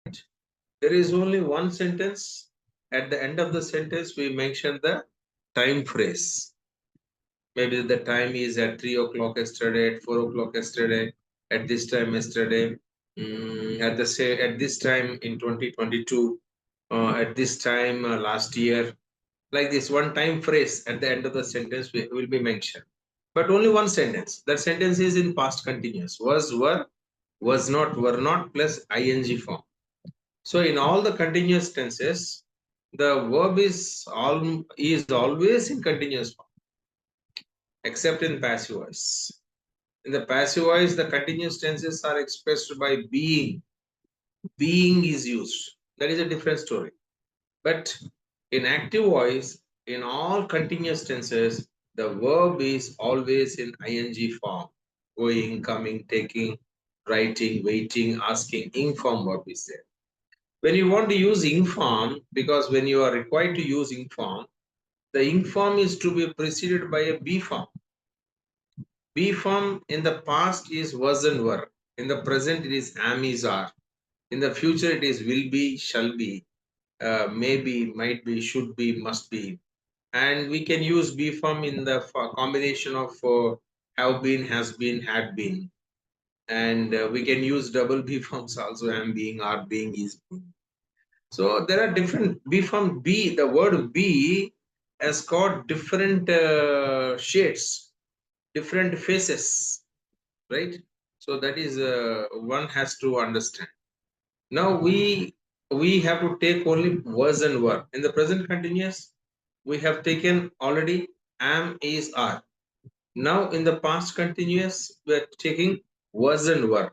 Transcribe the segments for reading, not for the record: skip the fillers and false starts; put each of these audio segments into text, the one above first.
There is only one sentence. At the end of the sentence, we mention the time phrase. Maybe the time is at 3 o'clock yesterday, at 4 o'clock yesterday, at this time yesterday, at this time in 2022, at this time last year. Like this, one time phrase at the end of the sentence will be mentioned. But only one sentence. That sentence is in past continuous. Was, were, were not plus ing form. So in all the continuous tenses, the verb is always in continuous form, except in passive voice. In the passive voice, the continuous tenses are expressed by being. Being is used. That is a different story. But in active voice, in all continuous tenses, the verb is always in ing form. Going, coming, taking, writing, waiting, asking. Ing form verb is there. When you want to use ing form, because when you are required to use ing form, the ing form is to be preceded by a be form. Be form in the past is was and were. In the present it is am, is, are. In the future it is will be, shall be, maybe, might be, should be, must be. And we can use be form in the combination of have been, has been, had been. And we can use double be forms also, am being, are being, is being. So there are different be form. Be, the word be has got different shades, different faces, right? So that is one has to understand. Now we have to take only was and were. In the present continuous, we have taken already am, is, are. Now in the past continuous, we are taking was and were.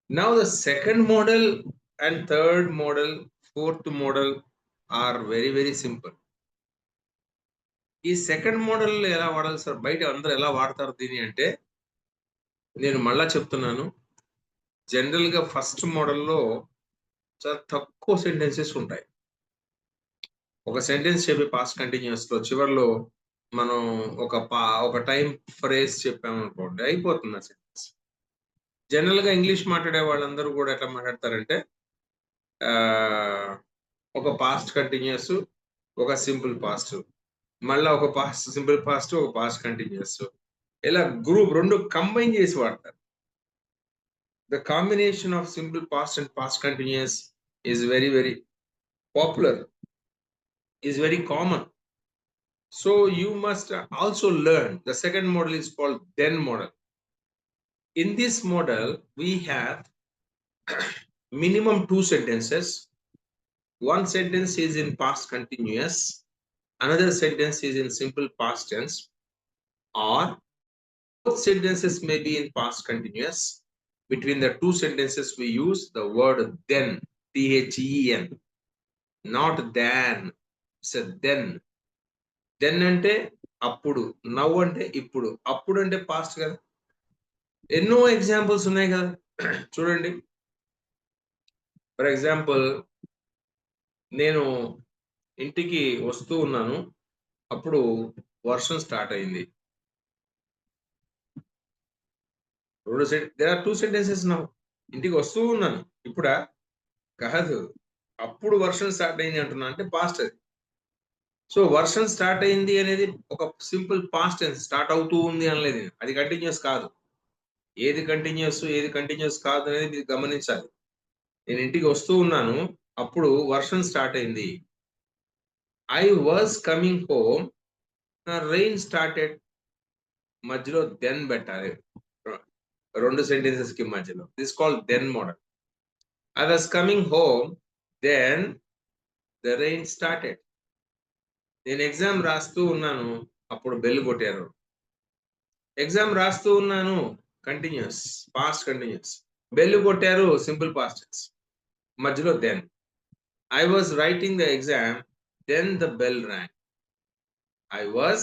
Now the second model and third model, fourth model are very simple. ఈ second model ఎలా వాడాలి sir? బయట అందరూ ఎలా వాడతారు దీని అంటే, నేను మళ్ళా చెప్తున్నాను. జనరల్ గా ఫస్ట్ మోడల్లో చాలా తక్కువ సెంటెన్సెస్ ఉంటాయి. ఒక సెంటెన్స్ చెప్పి పాస్ట్ కంటిన్యూస్ లో చివరిలో మనం ఒక టైం ఫ్రేజ్ చెప్పామనుకోండి, అయిపోతుంది ఆ సెంటెన్స్. జనరల్ గా ఇంగ్లీష్ మాట్లాడే వాళ్ళందరూ కూడా ఎట్లా మాట్లాడతారంటే, ఒక పాస్ట్ కంటిన్యూస్, ఒక సింపుల్ పాస్ట్, మళ్ళా ఒక పాస్ట్ సింపుల్ పాస్ట్, ఒక పాస్ట్ కంటిన్యూస్, ఇలా గ్రూప్ రెండు కంబైన్ చేసి వాడతారు. The combination of simple past and past continuous is very popular, is very common. So you must also learn. The second model is called then model. In this model, we have minimum 2 sentences. One sentence is in past continuous, another sentence is in simple past tense, or both sentences may be in past continuous. Between the 2 sentences, we use the word then, then, not than. It's a then. Then అంటే అప్పుడు, now అంటే ఇప్పుడు. అప్పుడు అంటే past కదా. ఎన్నో examples ఉన్నాయి కదా, చూడండి. ఫర్ ఎగ్జాంపుల్, నేను ఇంటికి వస్తూ ఉన్నాను, అప్పుడు వర్షం స్టార్ట్ అయింది. There are 2 sentences now. ఇంటికి వస్తూ ఉన్నాను, ఇప్పుడా కాదు, అప్పుడు వర్షం స్టార్ట్ అయింది అంటున్నా, అంటే పాస్ట్ అది. సో వర్షం స్టార్ట్ అయింది అనేది ఒక సింపుల్ పాస్ట్ టెన్స్, స్టార్ట్ అవుతూ ఉంది అనలేదు, అది కంటిన్యూస్ కాదు. ఏది కంటిన్యూస్ కాదు అనేది మీరు గమనించాలి. నేను ఇంటికి వస్తూ ఉన్నాను, అప్పుడు వర్షం స్టార్ట్ అయింది. I was coming home, rain started. మధ్యలో దెన్ పెట్టాలి, 2 సెంటెన్సెస్ కి మధ్యలో. This called then model. I was coming home, then the rain started. నేను ఎగ్జామ్ రాస్తూ ఉన్నాను, అప్పుడు బెల్ కొట్టారు. ఎగ్జామ్ రాస్తూ ఉన్నాను, కంటిన్యూస్, పాస్ట్ కంటిన్యూస్. బెల్ కొట్టారు, సింపుల్ పాస్ట్ టెన్స్. మధ్యలో then. I was writing the exam, then the bell rang. I was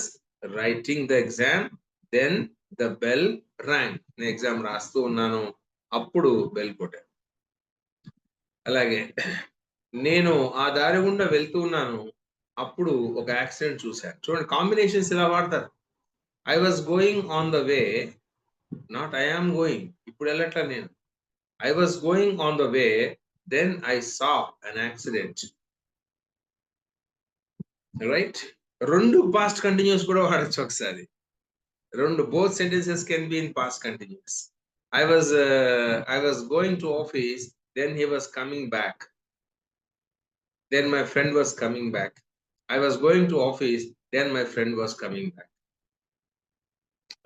writing the exam, then the bell rang. నేను ఎగ్జామ్ రాస్తూ ఉన్నాను, అప్పుడు బెల్ కొట్టారు. అలాగే నేను ఆ దారి గుండా వెళ్తూ ఉన్నాను, అప్పుడు ఒక యాక్సిడెంట్ చూశాను. చూడండి, కాంబినేషన్స్ ఇలా వాడతారు. I was going on the way, not I am going, ఇప్పుడు వెళ్ళట్లా నేను. I was going on the way, then I saw an accident. Right? Rendu past continuous kuda vaadachchu okasari. Rendu both sentences can be in past continuous. I was going to office, then he was coming back. Then my friend was coming back. I was going to office, then my friend was coming back.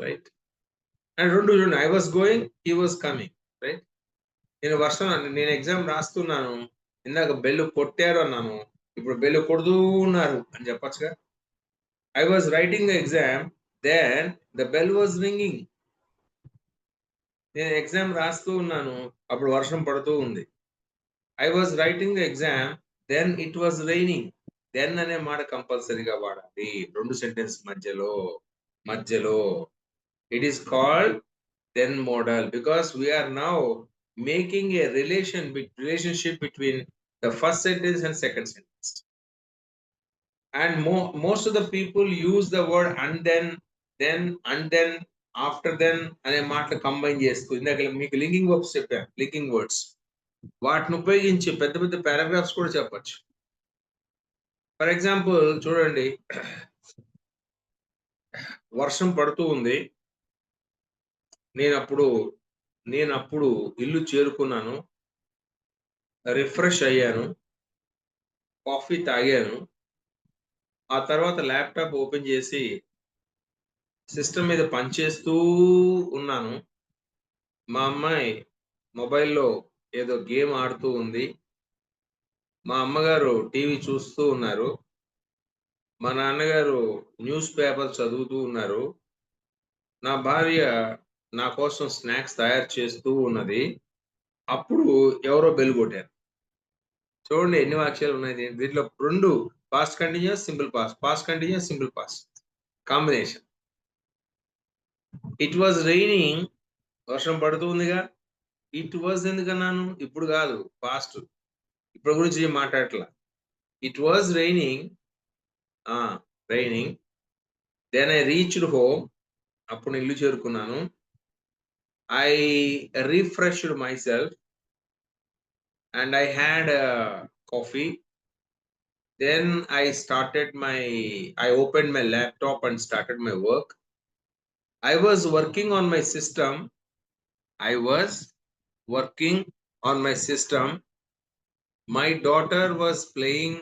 Right? And rendu I was going, he was coming. Right? నేను వస్తున్నాను, నేను exam రాస్తున్నాను, ఇందాక bell కొట్టారు అన్నాను, ఇప్పుడు bell కొడుతూ ఉన్నారు అని చెప్పచ్చుగా. I was writing the exam, then the bell was ringing. నేను ఎగ్జామ్ రాస్తూ ఉన్నాను, అప్పుడు వర్షం పడుతూ ఉంది. I was writing the exam, then it was raining. Then అనే మాట కంపల్సరీగా వాడాలి రెండు సెంటెన్స్ మధ్యలో. It is called then modal because we are now making a relationship between the first sentence and second sentence. And most of the people use the word and then after then అనే మాటలు combine చేస్తూ, ఇందాక మీకు linking verbs చెప్పాను, linking words వాటిని ఉపయోగించి పెద్ద పెద్ద పారాగ్రాఫ్స్ కూడా చెప్పచ్చు. ఫర్ ఎగ్జాంపుల్ చూడండి, వర్షం పడుతూ ఉంది, నేను అప్పుడు ఇల్లు చేరుకున్నాను, రిఫ్రెష్ అయ్యాను, కాఫీ తాగాను, ఆ తర్వాత ల్యాప్టాప్ ఓపెన్ చేసి సిస్టమ్ మీద పనిచేస్తూ ఉన్నాను, మా అమ్మాయి మొబైల్లో ఏదో గేమ్ ఆడుతూ ఉంది, మా అమ్మగారు టీవీ చూస్తూ ఉన్నారు, మా నాన్నగారు న్యూస్ పేపర్ చదువుతూ ఉన్నారు, నా భార్య నా కోసం స్నాక్స్ తయారు చేస్తూ ఉన్నది, అప్పుడు ఎవరో బెల్ కొట్టారు. చూడండి ఎన్ని వాక్యాలు ఉన్నాయి దీంట్లో. రెండు past continuous, simple past, past continuous, simple past combination. It was raining, వర్షం పడుతూ ఉందిగా. ఇట్ వాజ్ ఎందుకన్నాను? ఇప్పుడు కాదు, పాస్ట్, ఇప్పుడు గురించి మాట్లాడట్లా. It was raining, then I reached home, అప్పుడు ఇల్లు చేరుకున్నాను, I refreshed myself and I had coffee. Then I opened my laptop and started my work. I was working on my system. My daughter was playing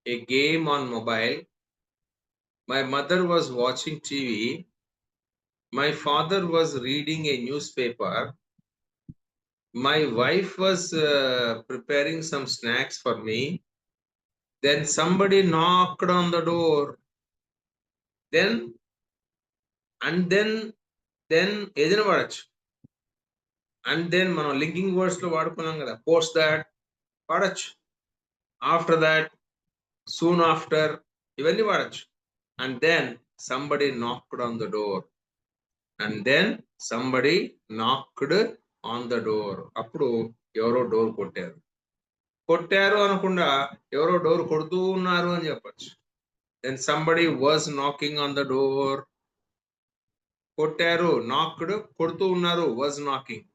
a game on mobile. My mother was watching TV. My father was reading a newspaper. My wife was preparing some snacks for me. Then somebody knocked on the door. Then ఏదైనా వాడచ్చు. And then మనం linking words లో వాడుకున్నాం కదా, post that వాడచ్చు, after that, soon after, ఇవన్నీ వాడచ్చు. And then somebody knocked on the door, అప్పుడు ఎవరో డోర్ కొట్టారు అనకుండా ఎవరో డోర్ కొడుతూ ఉన్నారు అని చెప్పచ్చు. Then somebody was knocking on the door. కొట్టారు, నాక్డ్, కొడుతూ ఉన్నారు, వాజ్ నాకింగ్,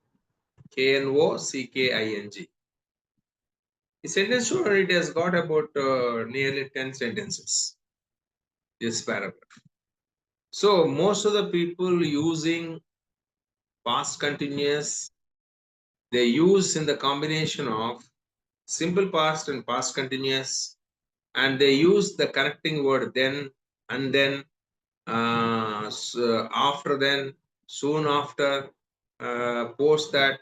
KNOCKING. ఈ సెంటెన్స్ చూడండి, it has got about nearly 10 sentences, this paragraph. So most of the people using past continuous, they use in the combination of simple past and past continuous, and they use the connecting word then and then, after then, soon after, post that,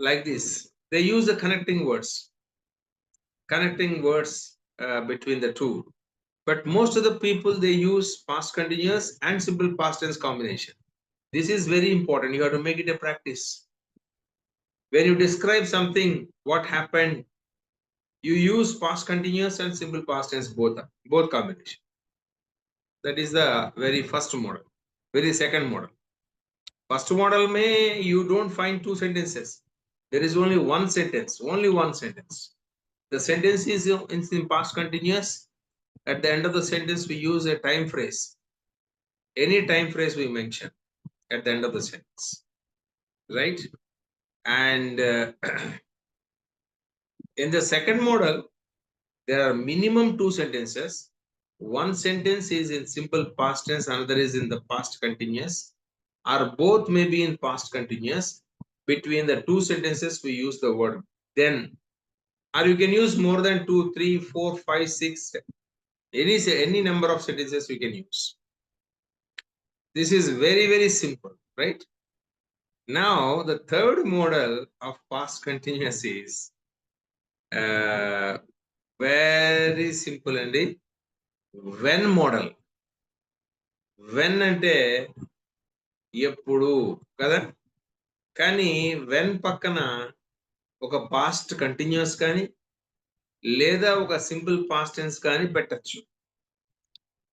like this. They use the connecting words between the two. But most of the people, they use past continuous and simple past tense combination. This is very important. You have to make it a practice. When you describe something, what happened, you use past continuous and simple past tense, both combination. That is the very first model. Very second model. First model may you don't find two sentences. There is only one sentence. The sentence is in past continuous. At the end of the sentence, we use a time phrase. Any time phrase we mention at the end of the sentence, right? And In the second model, there are minimum 2 sentences. One sentence is in simple past tense, another is in the past continuous, or both may be in past continuous. Between the 2 sentences, we use the word then, or you can use more than 2, 3, 4, 5, 6, any number of sentences we can use. This is very, very simple, right? Now, the third model of past continuous is very simple అండి. when model. when అంటే ఎప్పుడు కదా, కానీ when పక్కన ఒక past continuous కానీ లేదా ఒక సింపుల్ పాస్ట్ టెన్స్ కానీ పెట్టచ్చు.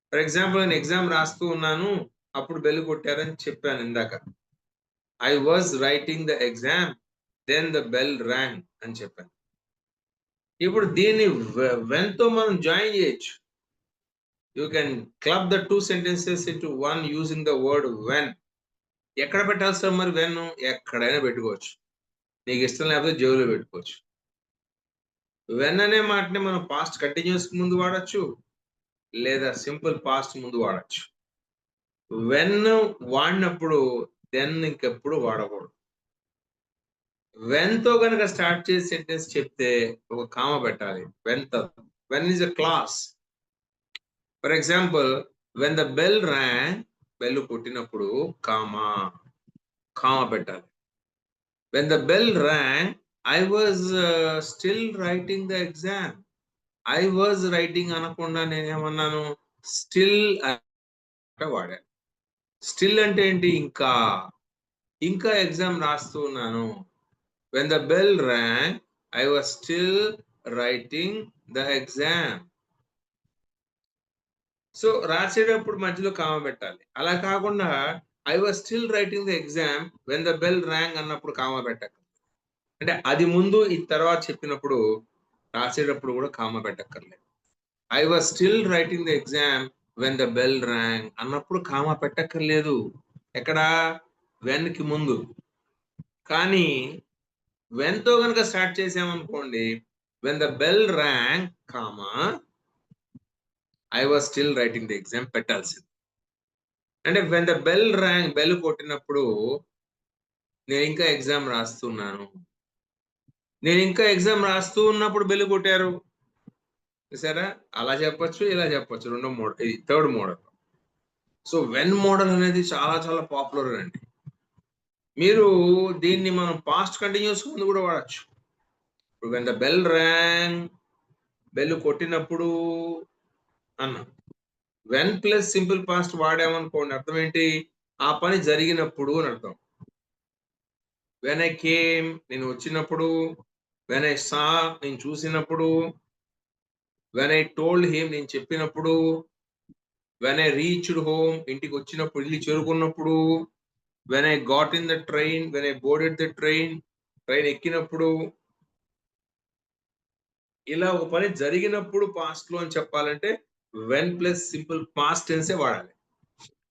ఫర్ ఎగ్జాంపుల్, నేను ఎగ్జామ్ రాస్తూ ఉన్నాను, అప్పుడు బెల్ కొట్టారని చెప్పాను ఇందాక. I was writing the exam, then the bell rang అని చెప్పాను. ఇప్పుడు దీన్ని when తో మనం జాయిన్ చేయొచ్చు. You can club the 2 sentences into one using the word when. ఎక్కడ పెట్టాలి సార్ మరి when? ఎక్కడైనా పెట్టుకోవచ్చు. నీకు ఇష్టం లేకపోతే జేబులో పెట్టుకోవచ్చు. when అనే మాటని మనం పాస్ట్ కంటిన్యూస్ ముందు వాడచ్చు, లేదా సింపుల్ పాస్ట్ ముందు వాడచ్చు. when వాడినప్పుడు then ఇంకెప్పుడు వాడకూడదు. when తో కనుక స్టార్ట్ చేసి సెంటెన్స్ చెప్తే ఒక కామ పెట్టాలి. when is a class. For example, when the bell rang, bell కొట్టినప్పుడు కామ పెట్టాలి. when the bell rang, I was still writing the exam. I was writing అనకుండా నేనేమన్నాను, స్టిల్ వాడా. స్టిల్ అంటే ఏంటి? ఇంకా ఎగ్జామ్ రాస్తూ ఉన్నాను. when the bell rang, I was still writing the exam. So రాసేటప్పుడు మధ్యలో కామ పెట్టాలి. అలా కాకుండా I was still writing the exam when the bell rang అన్నప్పుడు కామ పెట్టక, అంటే అది ముందు ఈ తర్వాత చెప్పినప్పుడు రాసేటప్పుడు కూడా కామ పెట్టక్కర్లేదు. I was still writing the exam when the bell rang అన్నప్పుడు కామ పెట్టక్కర్లేదు. ఎక్కడ? వెన్ కి ముందు. కానీ వెన్ తో కనుక స్టార్ట్ చేసామనుకోండి, when the bell rang I was still writing the exam పెట్టాల్సింది. అంటే when the bell rang, bell కొట్టినప్పుడు నేను ఇంకా ఎగ్జామ్ రాస్తున్నాను. నేను ఇంకా ఎగ్జామ్ రాస్తూ ఉన్నప్పుడు బెల్ కొట్టారు, చూసారా? అలా చెప్పొచ్చు, ఇలా చెప్పొచ్చు. రెండో మోడల్, ఇది third model. So when model అనేది చాలా చాలా పాపులర్ అండి. మీరు దీన్ని మనం పాస్ట్ కంటిన్యూస్ ముందు కూడా వాడచ్చు. ఇప్పుడు when the bell rang, bell కొట్టినప్పుడు అన్నా. వెన్ ప్లస్ సింపుల్ పాస్ట్ వాడామనుకోండి, అర్థం ఏంటి? ఆ పని జరిగినప్పుడు అని అర్థం. వెన్ ఐ కేమ్, నేను వచ్చినప్పుడు. వెన్ ఐ సా, నేను చూసినప్పుడు. వెన్ ఐ టోల్డ్ హిమ్, నేను చెప్పినప్పుడు. వెన్ ఐ రీచ్డ్ హోమ్, ఇంటికి వచ్చినప్పుడు, ఇల్లు చేరుకున్నప్పుడు. When I got in the train, when I boarded the train, train ఎక్కినప్పుడు. ఇలా ఒక పని జరిగినప్పుడు పాస్ట్ లో అని చెప్పాలంటే వెన్ ప్లస్ సింపుల్ పాస్ట్ టెన్సే వాడాలి.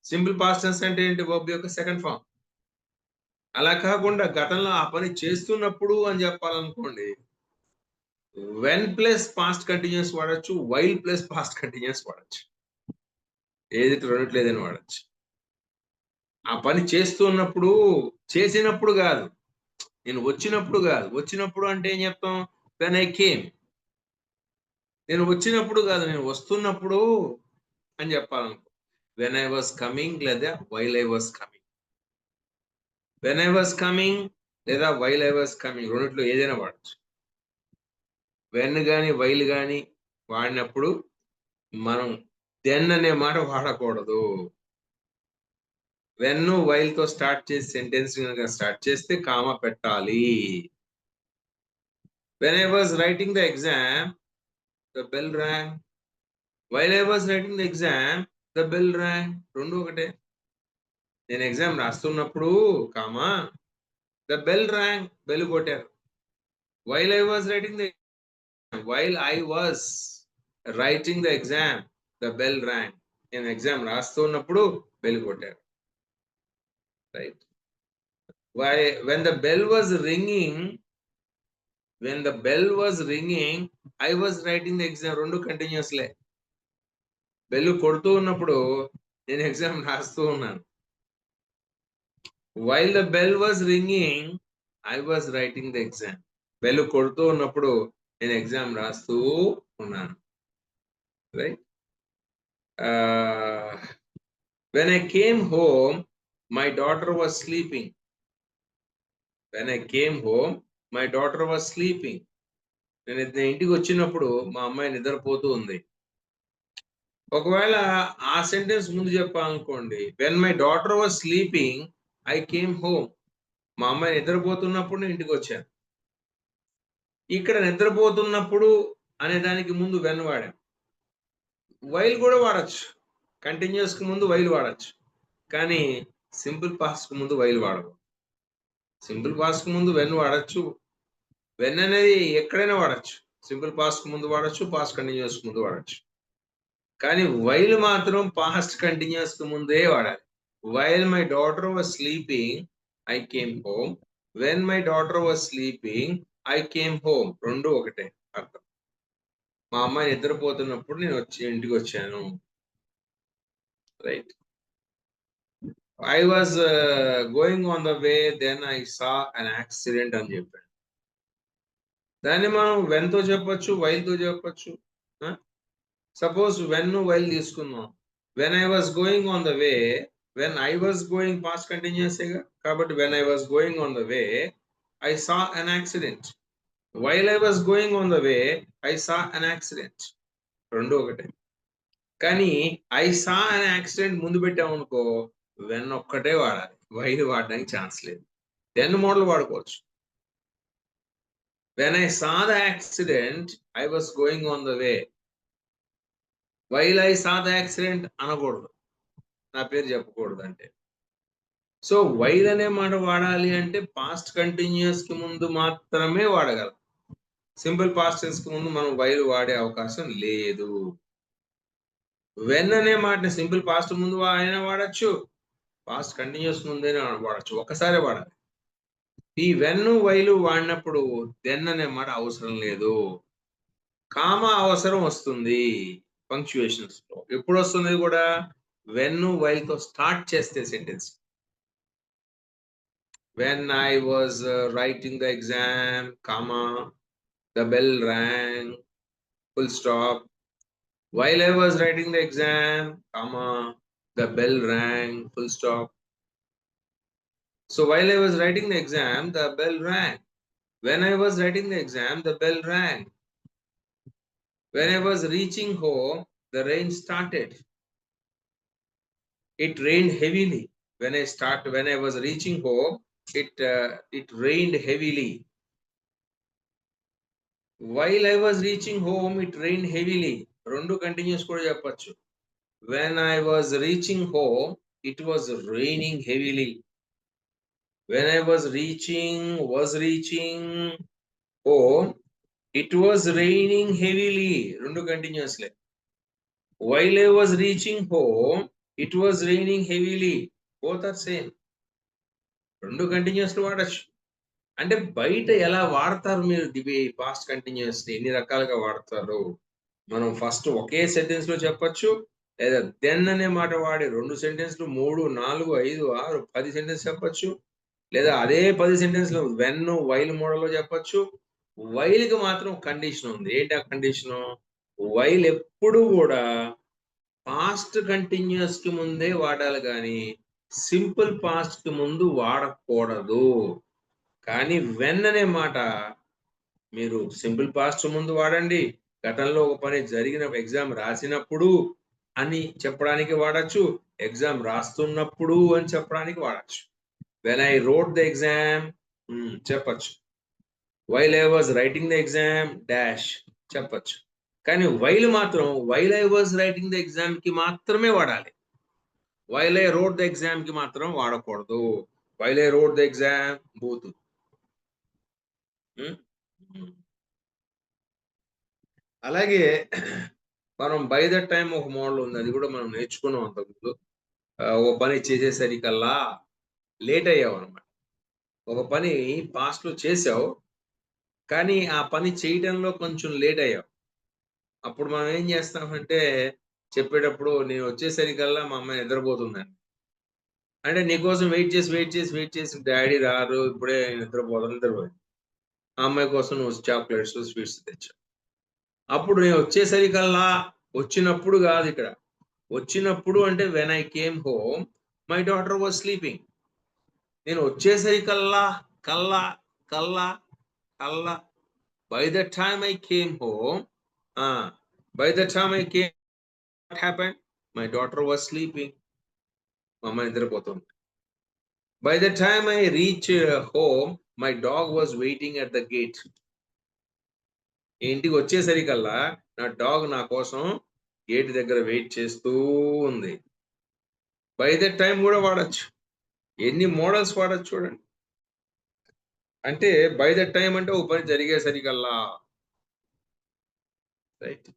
సింపుల్ పాస్ట్ టెన్స్ అంటే ఏంటి? వర్బ్ యొక్క సెకండ్ ఫామ్. అలా కాకుండా గతంలో ఆ పని చేస్తున్నప్పుడు అని చెప్పాలనుకోండి, వెన్ ప్లస్ పాస్ట్ కంటిన్యూస్ వాడచ్చు, వైల్ ప్లస్ పాస్ట్ కంటిన్యూస్ వాడచ్చు. ఏది రెండిట్లో ఏదైనా వాడచ్చు. ఆ పని చేస్తున్నప్పుడు, చేసినప్పుడు కాదు. నేను వచ్చినప్పుడు కాదు. వచ్చినప్పుడు అంటే ఏం చెప్తాం? When I came. నేను వచ్చినప్పుడు కాదు, నేను వస్తున్నప్పుడు అని చెప్పాలనుకో. వెన్ ఐ వాజ్ కమింగ్ లేదా while I was coming. When I was coming లేదా వైల్ ఐ వాజ్ కమింగ్, రెండిట్లో ఏదైనా వాడచ్చు. వెన్ కానీ వైల్ కానీ వాడినప్పుడు మనం దెన్ అనే మాట వాడకూడదు. వెన్ వైల్ తో స్టార్ట్ చేసి సెంటెన్స్ కనుక స్టార్ట్ చేస్తే కామ పెట్టాలి. When I was writing the exam, the bell rang. While I was writing the exam, the bell rang. రెండు ఒకటే. నేను ఎగ్జామ్ రాస్తున్నప్పుడు comma, the bell rang, bell కొట్టారు. While I was writing the, while I was writing the exam, the bell rang. నేను exam రాస్తున్నప్పుడు bell కొట్టారు. Right. When the bell was ringing, when the bell was ringing, I was writing the exam. రెండు కంటిన్యూస్లే. Bell కొడుతూ ఉన్నప్పుడు నేను exam రాస్తూ ఉన్నాను. while the bell was ringing, I was writing the exam. Bell కొడుతూ ఉన్నప్పుడు నేను ఎగ్జామ్ రాస్తూ ఉన్నాను. Right. when I came home, my daughter was sleeping. when I came home, my daughter was sleeping. నేను ఇంటికి వచ్చినప్పుడు మా అమ్మాయి నిద్రపోతూ ఉంది. ఒకవేళ ఆ సెంటెన్స్ ముందు చెప్పాలనుకోండి, when my daughter was sleeping I came home. మా అమ్మాయి నిద్రపోతున్నప్పుడు నేను ఇంటికి వచ్చాను. ఇక్కడ నిద్రపోతున్నప్పుడు అనే దానికి ముందు వెన్ వాడాం. వైల్ కూడా వాడచ్చు, కంటిన్యూస్ కి ముందు వైల్ వాడచ్చు, కానీ సింపుల్ పాస్ట్ కు ముందు వైల్ వాడము. సింపుల్ పాస్ట్ కు ముందు వెన్ వాడచ్చు. వెన్ అనేది ఎక్కడైనా వాడచ్చు. సింపుల్ పాస్ట్ కు ముందు వాడచ్చు, పాస్ట్ కంటిన్యూస్ కు ముందు వాడచ్చు. కానీ వైల్ మాత్రం పాస్ట్ కంటిన్యూస్ కు ముందే వాడాలి. While my daughter was sleeping I came home. When my daughter was sleeping I came home. రెండు ఒకటే అర్థం. మా అమ్మాయి నిద్రపోతున్నప్పుడు నేను ఇంటికి వచ్చాను. Right. I was going on the way then I saw an accident అని చెప్పాను. దాన్ని మనం వెన్ తో చెప్పొచ్చు, వైల్ తో చెప్పొచ్చు. సపోజ్ వెన్ వైల్ తీసుకుందాం. When I was going on the way, when I was going past continuous కాబట్టి when I was going on the way I saw an accident. While I was going on the way I saw an accident. రెండు ఒకటే. కానీ I saw an accident ముందు పెట్టామనుకో when ఒక్కటే వాడాలి, while వాడడానికి chance లేదు. Then model వాడుకోవచ్చు. When I saw the accident I was going on the way. While I saw the accident అనకూడదు, నా పేరు చెప్పకూడదు. అంటే సో వైల్ అనే మాట వాడాలి అంటే పాస్ట్ కంటిన్యూస్ కి ముందు మాత్రమే వాడగలం. సింపుల్ పాస్ట్ టెన్స్ కి ముందు మనం వైల్ వాడే అవకాశం లేదు. వెన్ అనే మాటని సింపుల్ పాస్ట్ ముందు అయినా వాడచ్చు, పాస్ట్ కంటిన్యూస్ ముందైనా వాడచ్చు, ఒక్కసారే వాడాలి. ఈ వెన్ వైలు వాడినప్పుడు దెన్ అనే మాట అవసరం లేదు. కామా అవసరం వస్తుంది పంక్చుయేషన్స్ లో. ఎప్పుడు వస్తుంది కూడా? వెన్ వైల్ తో స్టార్ట్ చేస్తే sentence. When I was writing the exam, comma, the bell rang, full stop. While I was writing the exam, comma, the bell rang, full stop. So while I was writing the exam, the bell rang. When I was writing the exam, the bell rang. When I was reaching home, the rain started. It rained heavily. When I was reaching home, it rained heavily. While I was reaching home, it rained heavily. రెండు continuous కూడా చెప్పొచ్చు. When I was reaching home, it was raining heavily. When I was reaching home, it was raining heavily. రెండు కంటిన్యూస్లే. While I was reaching home, it was raining heavily. Both are same. రెండు continuous వాడచ్చు. అంటే బయట ఎలా వాడతారు మీరు past continuous ఎన్ని రకాలుగా వాడతారు? మనం ఫస్ట్ ఒకే సెంటెన్స్ లో చెప్పొచ్చు, లేదా దెన్ అనే మాట వాడి 2 సెంటెన్స్లు 3, 4, 5, 6, 10 సెంటెన్స్ చెప్పొచ్చు, లేదా అదే 10 సెంటెన్స్లు వెన్ వైల్ మోడల్లో చెప్పొచ్చు. వైల్ కి మాత్రం కండిషన్ ఉంది. ఏంటి ఆ కండిషన్? వైల్ ఎప్పుడు కూడా పాస్ట్ కంటిన్యూస్ కి ముందే వాడాలి, కానీ సింపుల్ పాస్ట్ కి ముందు వాడకూడదు. కానీ వెన్ అనే మాట మీరు సింపుల్ పాస్ట్ ముందు వాడండి, గతంలో ఒక పని జరిగిన ఎగ్జామ్ రాసినప్పుడు అని చెప్పడానికి వాడచ్చు, ఎగ్జామ్ రాస్తున్నప్పుడు అని చెప్పడానికి వాడచ్చు. When I wrote the exam చెప్పచ్చు. While I was writing the exam dash చెప్పచ్చు. కానీ వైల్ మాత్రం while I was writing the exam కి మాత్రమే వాడాలి. While I wrote the exam కి మాత్రం వాడకూడదు. While I wrote the exam booth. అలాగే మనం బై ద టైం ఒక మోడల్ ఉంది, అది కూడా మనం నేర్చుకున్నాం అంతకుముందు. ఒక పని చేసేసరికల్లా లేట్ అయ్యావు అనమాట. ఒక పని పాస్ట్ లో చేసావు, కానీ ఆ పని చేయడంలో కొంచెం లేట్ అయ్యావు. అప్పుడు మనం ఏం చేస్తామంటే చెప్పేటప్పుడు నేను వచ్చేసరికల్లా మా అమ్మాయి నిద్రపోతుందండి. అంటే నీకోసం వెయిట్ చేసి డ్యాడీ రారు ఇప్పుడే నిద్రపోయింది. ఆ అమ్మాయి కోసం నువ్వు చాక్లెట్స్, స్వీట్స్ తెచ్చావు. అప్పుడు నేను వచ్చేసరికల్లా వచ్చినప్పుడు గాదిక్కడ. వచ్చినప్పుడు అంటే when I came home my daughter was sleeping. నేను వచ్చేసరికల్లా కల్లా, కల్లా, కల్లా by the time I came home by the time I came what happened? My daughter was sleeping. మా అమ్మాయి నిద్రపోతుంది. By the time I reach home my dog was waiting at the gate. ఇంటికి వచ్చేసరికల్లా నా డాగ్ నా కోసం gate దగ్గర wait చేస్తూ ఉంది. బై దట్ టైమ్ కూడా వాడొచ్చు. ఎన్ని మోడల్స్ వాడొచ్చు చూడండి. అంటే బై దట్ టైమ్ అంటే ఓ పని జరిగేసరికల్లా. రైట్.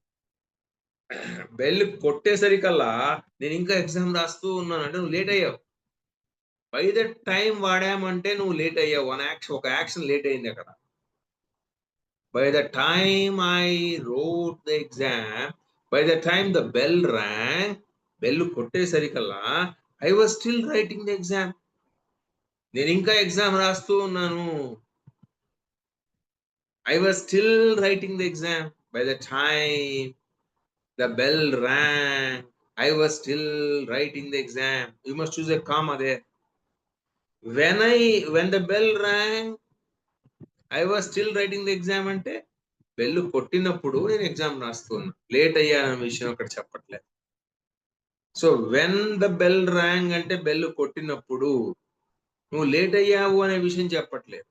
బెల్ కొట్టేసరికల్లా నేను ఇంకా ఎగ్జామ్ రాస్తూ ఉన్నాను అంటే నువ్వు లేట్ అయ్యావు. బై దట్ టైమ్ వాడామంటే నువ్వు లేట్ అయ్యావు. ఒక యాక్షన్ లేట్ అయింది అక్కడ. By the time I wrote the exam, by the time the bell rang, bell కొట్టేసరికల్లా I was still writing the exam. నేను ఇంకా ఎగ్జామ్ రాస్తూ ఉన్నాను. I was still writing the exam. By the time the bell rang, I was still writing the exam. You must choose a comma there. When the bell rang, I was still writing the exam అంటే bell కొట్టినప్పుడు నేను exam రాస్తున్నా. Late అయ్యానన్న విషయం అక్కడ చెప్పట్లేదు. So when the bell rang అంటే bell కొట్టినప్పుడు నువ్వు లేట్ అయ్యావు అనే విషయం చెప్పట్లేదు.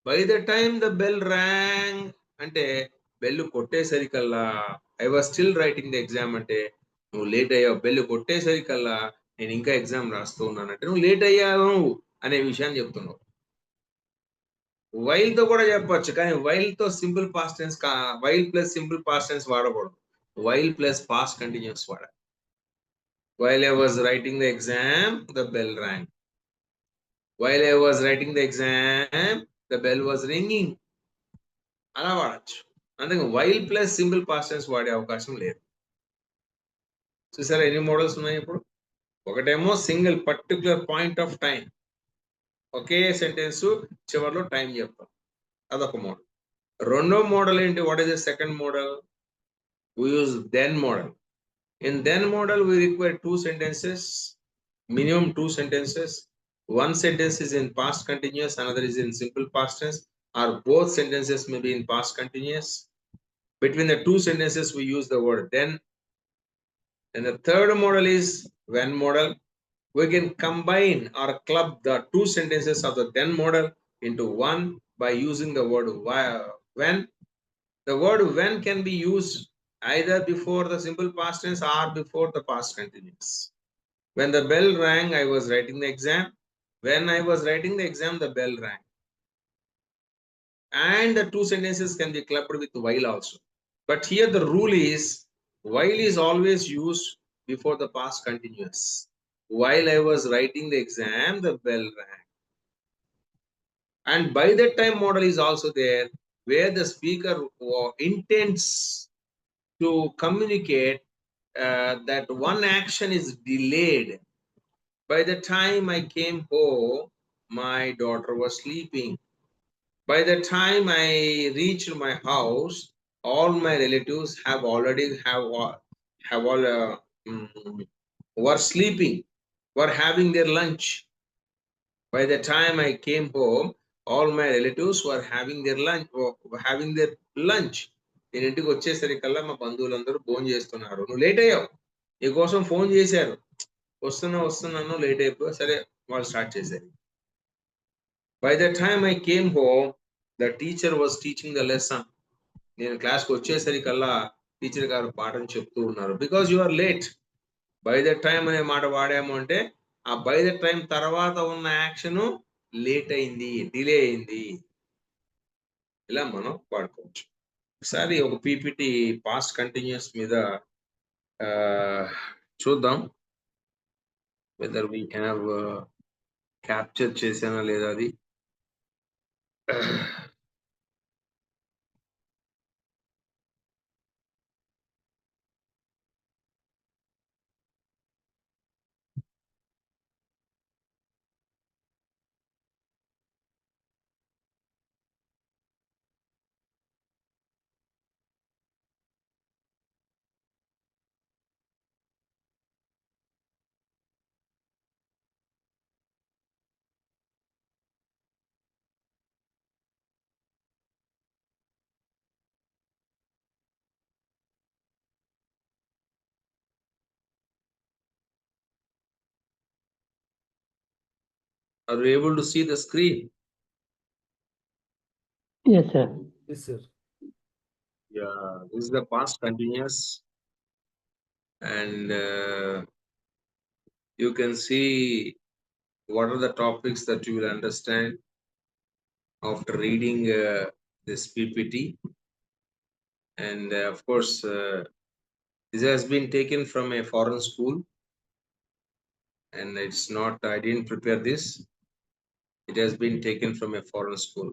By the time the bell rang అంటే బెల్ కొట్టేసరికల్లా I was still writing the exam అంటే నువ్వు లేట్ అయ్యావు. బెల్ కొట్టేసరికల్లా నేను ఇంకా ఎగ్జామ్ రాస్తూ ఉన్నానంటే నువ్వు లేట్ అయ్యావు అనే విషయాన్ని చెప్తున్నావు. వైల్ తో కూడా చెప్పొచ్చు కానీ వైల్ తో simple past tense while plus simple past tense వాడకూడదు. వైల్ ప్లస్ పాస్ట్ కంటిన్యూస్ వాడాలి. While I was writing the exam the bell rang. While I was writing the exam the bell was ringing. అలా వాడచ్చు. అందుకే while plus simple past tense వాడే అవకాశం లేదు. చూసారా ఎన్ని మోడల్స్ ఉన్నాయి ఇప్పుడు? ఒకటేమో single particular point of time, ఒకే సెంటెన్స్ చివరిలో టైం చెప్తాం, అదొక మోడల్. రెండో మోడల్ ఏంటి? What is the second model? We use then model. In then model, we require two sentences, minimum two sentences. One sentence is in past continuous, another is in simple past tense, or both sentences may be in past continuous. Between the two sentences, we use the word then. And the third model is when model. We can combine or club the two sentences of the then model into one by using the word when. The word when can be used either before the simple past tense or before the past continuous. When the bell rang, I was writing the exam. When I was writing the exam, the bell rang. And the two sentences can be clubbed with while also. But here the rule is while is always used before the past continuous. While I was writing the exam, the bell rang. And by that time model is also there where the speaker intends to communicate that one action is delayed. By the time I came home, my daughter was sleeping. By the time I reached my house, all my relatives were sleeping, were having their lunch. By the time I came home, all my relatives were having their lunch. నేను ఇంటికి వచ్చేసరికల్లా మా బంధువులందరూ భోజనం చేస్తున్నారు. నువ్వు late అయ్యావు, నీకోసం ఫోన్ చేశారు, వస్తున్నాను లేట్ అయిపో, సరే వాళ్ళు స్టార్ట్ చేశారు. By the time I came home the teacher was teaching the lesson. నేను క్లాస్కి వచ్చేసరికల్లా టీచర్ గారు పాఠం చెప్తూ ఉన్నారు. Because you are late. By the time అనే మాట వాడాము అంటే ఆ బై ద టైం తర్వాత ఉన్న యాక్షన్ లేట్ అయింది, డిలే అయింది. ఇలా మనం వాడుకోవచ్చు. ఒకసారి ఒక పీపీటీ పాస్ట్ కంటిన్యూస్ మీద చూద్దాం వెదర్ వీ హ్యావ్ క్యాప్చర్ చేసానా లేదా అది. Are you able to see the screen? Yes, sir. Yes, sir. Yeah, this is the past continuous, and you can see what are the topics that you will understand after reading this PPT. And of course, this has been taken from a foreign school, and it's not, I didn't prepare this. It has been taken from a foreign school.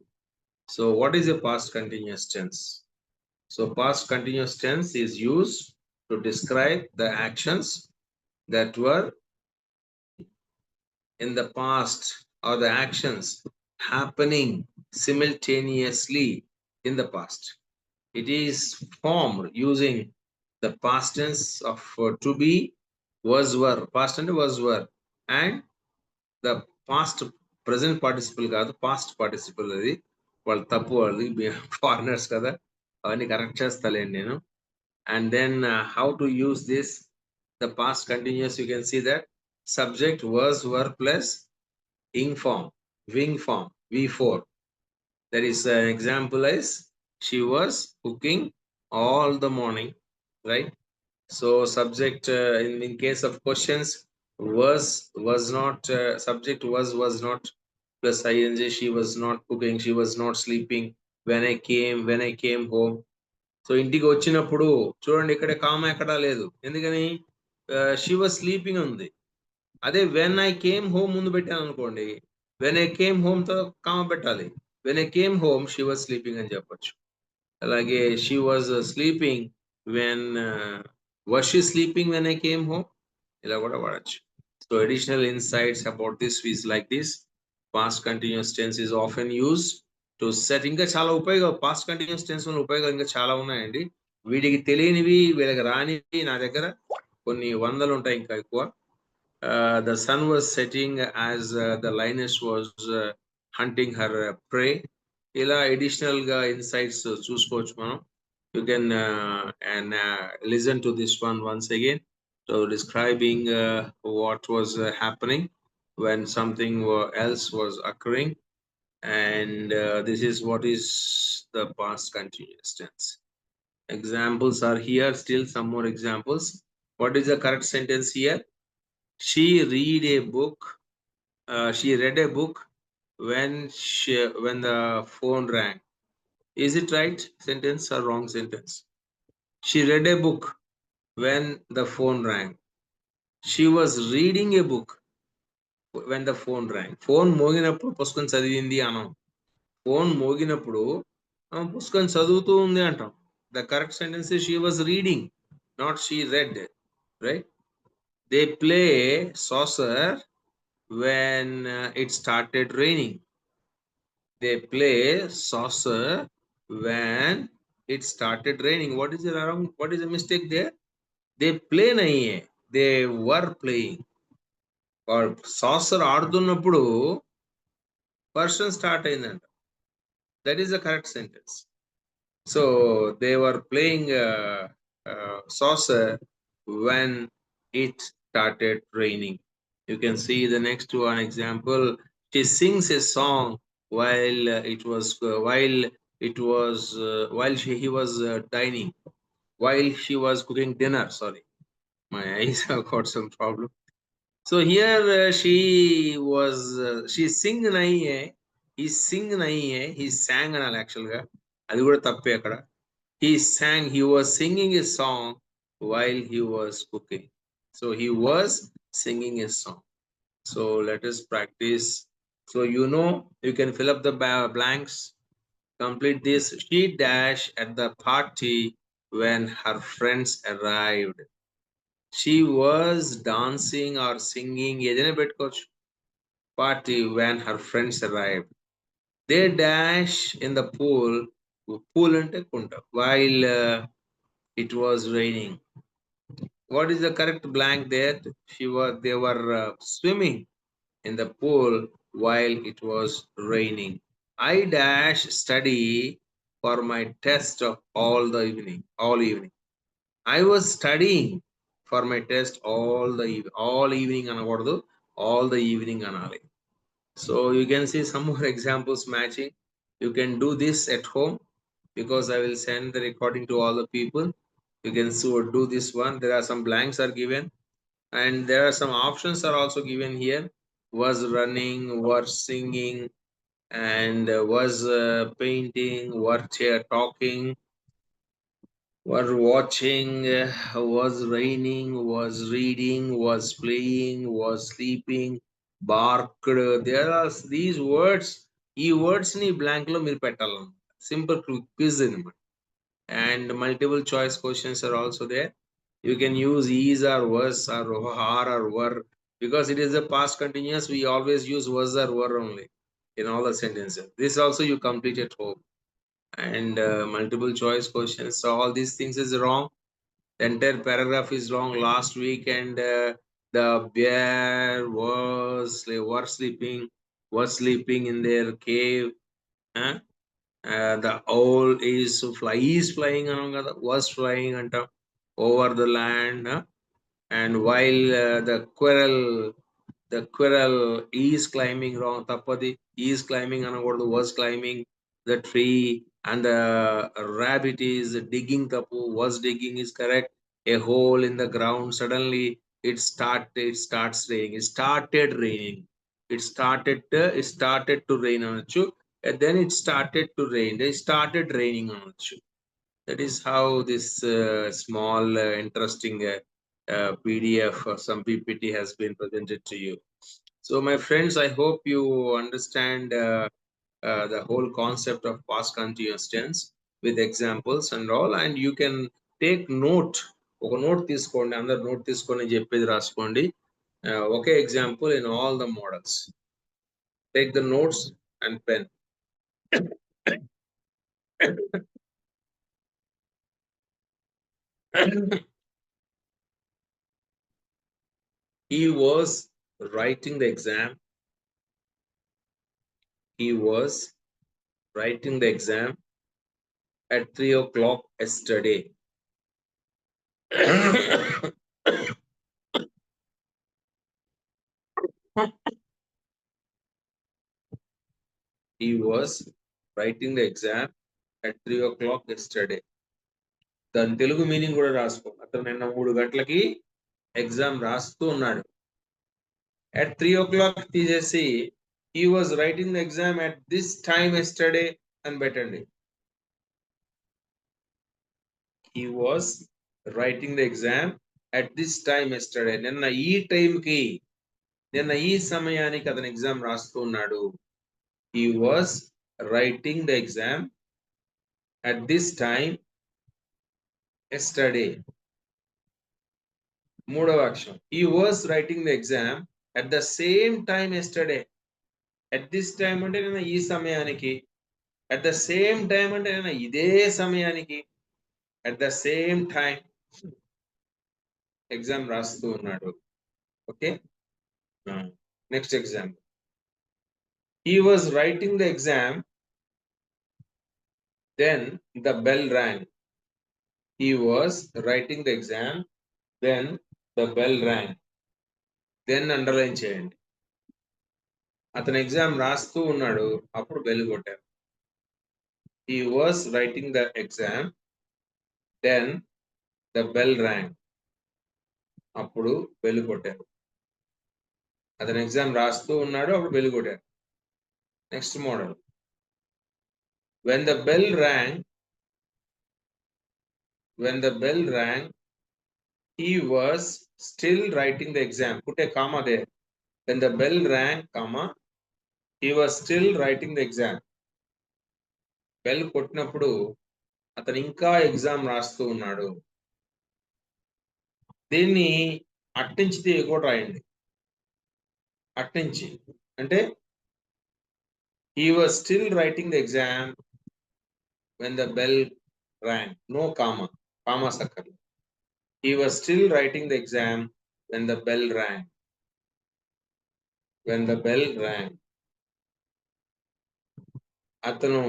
So what is a past continuous tense? So past continuous tense is used to describe the actions that were in the past, or the actions happening simultaneously in the past. It is formed using the past tense of to be, was, were, past and was, were, and the past present participle కాదు, past participle. అది వాళ్ళు తప్పు, వాళ్ళు foreigners కదా, అవన్నీ correct చేస్తాలేండి నేను. And then how to use this, the past continuous, you can see that subject was, were plus ing form, wing form, V4. There is an example is she was cooking all the morning, right? So subject in case of questions, was not, subject was not plus ing, she was not cooking, she was not sleeping when I came home. So ఇంటికి వచ్చినప్పుడు చూడండి, ఇక్కడ కామ ఎక్కడా లేదు, ఎందుకని she was sleeping ఉంది. అదే when I came home ముందు పెట్టాను అనుకోండి, వెన్ ఐ కేమ్ హోమ్ తో కామ పెట్టాలి. When I came home she was sleeping అని చెప్పొచ్చు. అలాగే she was sleeping when, was she sleeping when I came home, ఇలా కూడా వాడచ్చు. So additional insights about this is like this. Past continuous tense is often used to set. ఇంకా చాలా ఉపయోగాలు, past continuous tense వల్ల ఉపయోగాలు ఇంకా చాలా ఉన్నాయండి. వీటికి తెలియనివి, వీళ్ళకి రానివి నా దగ్గర కొన్ని వందలు ఉంటాయి, ఇంకా ఎక్కువ. The sun was setting as the lioness was hunting her prey. ఇలా అడిషనల్ గా ఇన్సైట్స్ చూసుకోవచ్చు మనం. You can and listen to this one once again. So describing what was happening when something else was occurring, and this is what is the past continuous tense. Examples are here, still some more examples. What is the correct sentence here? She read a book. She read a book when the phone rang. Is it right sentence or wrong sentence? She read a book when the phone rang. She was reading a book when the phone rang. Phone మోగినప్పుడు పుస్తకం చదివింది అనం. Phone మోగినప్పుడు పుస్తకం చదువుతూ ఉంది అంటాం. The correct sentence is she was reading, not she read, right? They play saucer when it started raining. They play saucer when it started raining. What is the wrong? What is the mistake there? They play nahi hai. They were playing. Or saucer ఆడుతున్నప్పుడు వర్షం start అయిందంట. That is the correct sentence. So they were playing saucer when it started raining. You can see the next one example. She sings a song while he was dining, while she was cooking dinner. Sorry, my eyes have got some problem. So here she sing nahi hai, he sing nahi hai, he sang anal actual ga, adi kuda tappe akkada. He was singing a song while he was cooking. So he was singing a song. So let us practice. So you can fill up the blanks. Complete this. She dash at the party when her friends arrived. She was dancing or singing ఏదైనా పెట్టుకోవచ్చు. Party when her friends arrived. They dash in the pool. Pool ante Kunta. While it was raining. What is the correct blank there? They were swimming in the pool while it was raining. I dash study for my test of all evening. I was studying for my test all evening అనకూడదు, all the evening అనాలి. So you can see some more examples matching. You can do this at home because I will send the recording to all the people. You can do this one. There are some blanks are given, and there are some options are also given here. Was running, was singing, and was painting, were talking, were watching, was raining, was reading, was playing, was sleeping, barked. There are these words. ఈ words ని blank లో మీరు పెట్టాలన్నమాట. Simple quiz అన్నమాట. And multiple choice questions are also there. You can use is or was or are or were, because it is a past continuous. We always use was or were only in all the sentences. This also you complete at home. And multiple choice questions. So all these things is wrong. The entire paragraph is wrong. Last week, and the bear were sleeping in their cave. Huh? The owl is flying along, was flying over the land. Huh? And while the squirrel is climbing, wrong, tappadi, is climbing అనకూడదు, was climbing the tree. And the rabbit is digging, tappu, was digging is correct, a hole in the ground. Suddenly it starts raining, it started to rain అనొచ్చు, and then it started to rain, they started raining అనొచ్చు. That is how this small interesting PDF or some PPT has been presented to you. So my friends, I hope you understand the whole concept of past continuous tense with examples and all, and you can take note. ఒక note తీసుకోండి, అందరు note తీసుకొని చెప్పేది రాసుకోండి. ఒకే example in all the models. Take the notes and pen. He was writing the exam. He was writing the exam at 3 o'clock yesterday. He was writing the exam at 3 o'clock yesterday. దాని Telugu meaning కూడా రాసుకో. అతను నిన్న 3 గంటలకి exam రాస్తూ ఉన్నాడు. At 3 o'clock తీసేసి he was writing the exam at this time yesterday అని పెట్టండి. He was writing the exam at this time yesterday. నిన్న ఈ టైంకి, నిన్న ఈ సమయానికి అతను ఎగ్జామ్ రాస్తూ ఉన్నాడు. He was writing the exam at this time yesterday. మూడవ అక్షరం, he was writing the exam at the same time yesterday. At this time అంటే నేను ఈ సమయానికి, at the same time అంటే నేను ఇదే సమయానికి, at the same time exam రాస్తూ ఉన్నాడు. Okay, next example. He was writing the exam, then the bell rang. He was writing the exam, then the bell rang. Then underline చేయండి. అతను exam రాస్తూ ఉన్నాడు, అప్పుడు బెల్ కొట్టారు. He was writing the exam, then the bell rang. అప్పుడు bell కొట్టారు. అతను exam రాస్తూ ఉన్నాడు, అప్పుడు బెల్ కొట్టారు. Next model. When the bell rang, he was still writing the exam. Put a comma there. When the bell rang, comma, he was still writing the exam. Bell కొట్టినప్పుడు అతను ఇంకా exam రాస్తూ ఉన్నాడు. దీన్ని అట్టించితే కూడా రాయండి. అట్టించి అంటే he was still writing the exam when the bell rang. No comma. Comma sakkarli. He was still writing the exam when the bell rang. When the bell rang. అతను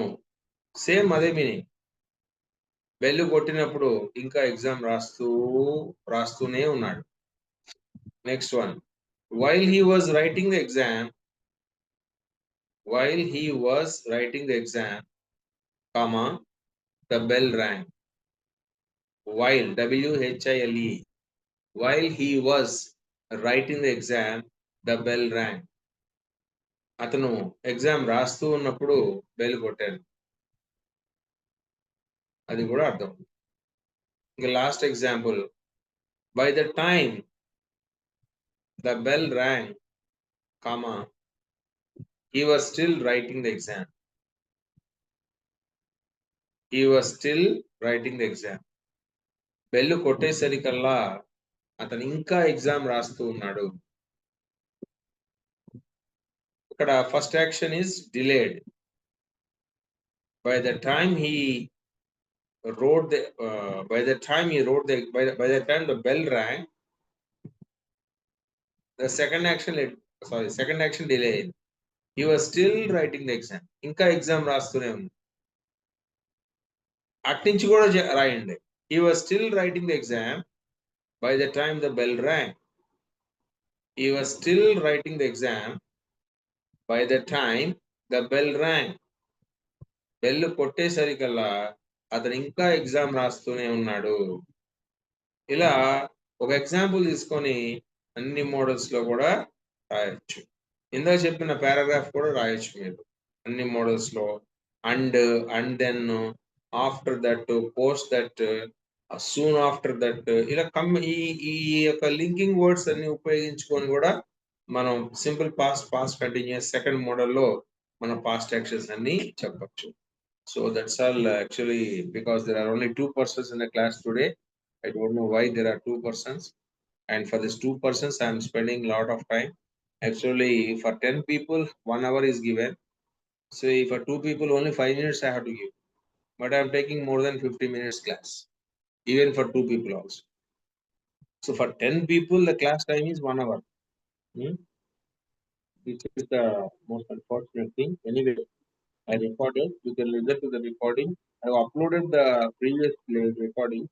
సేమ్ అదే మీనింగ్. బెల్ కొట్టినప్పుడు ఇంకా exam రాస్తూనే ఉన్నాడు. Next one. While he was writing the exam, while he was writing the exam, comma, the bell rang. While, WHILE, while he was writing the exam, the bell rang. అతను exam రాస్తూ ఉన్నప్పుడు bell కొట్టాడు. అది కూడా అర్థం. ఇంకా last example, by the time the bell rang, comma, he was still writing the exam. He was still writing the exam. Bell కొట్టేసరికల్లా అతను ఇంకా ఎగ్జామ్ రాస్తూ ఉన్నాడు. ఇక్కడ first action is delayed. By the time he wrote the by the time the bell rang, the second action delayed. He was still writing the exam. ఇంకా exam రాస్తూనే ఉంది. అట్నుంచి కూడా రాయండి. He was still writing the exam by the time the bell rang. He was still writing the exam by the time the bell rang. Bell కొట్టేసరికల్లా అతను ఇంకా exam రాస్తూనే ఉన్నాడు. ఇలా ఒక ఎగ్జాంపుల్ తీసుకొని అన్ని మోడల్స్ లో కూడా రాయొచ్చు. ఇందాక చెప్పిన పారాగ్రాఫ్ కూడా రాయొచ్చు మీరు అన్ని మోడల్స్ లో. And then, after that, post that, soon after that, ఇలా ఈ యొక్క లింకింగ్ వర్డ్స్ అన్ని ఉపయోగించుకొని కూడా మనం సింపుల్ పాస్ట్ కంటిన్యూస్ సెకండ్ మోడల్లో మనం పాస్ట్ యాక్షన్స్ అన్ని చెప్పచ్చు. So that's all actually, because there are only 2 persons in the class today. I don't know why there are 2 persons, and for these 2 persons I am spending a lot of time. Actually, for 10 people 1 hour is given. So for 2 people only 5 minutes I have to give, but I am taking more than 50 minutes class, even for 2 people also. So for 10 people the class time is 1 hour. This is the most unfortunate thing. Anyway, I recorded. You can listen to the recording. I have uploaded the previous recording.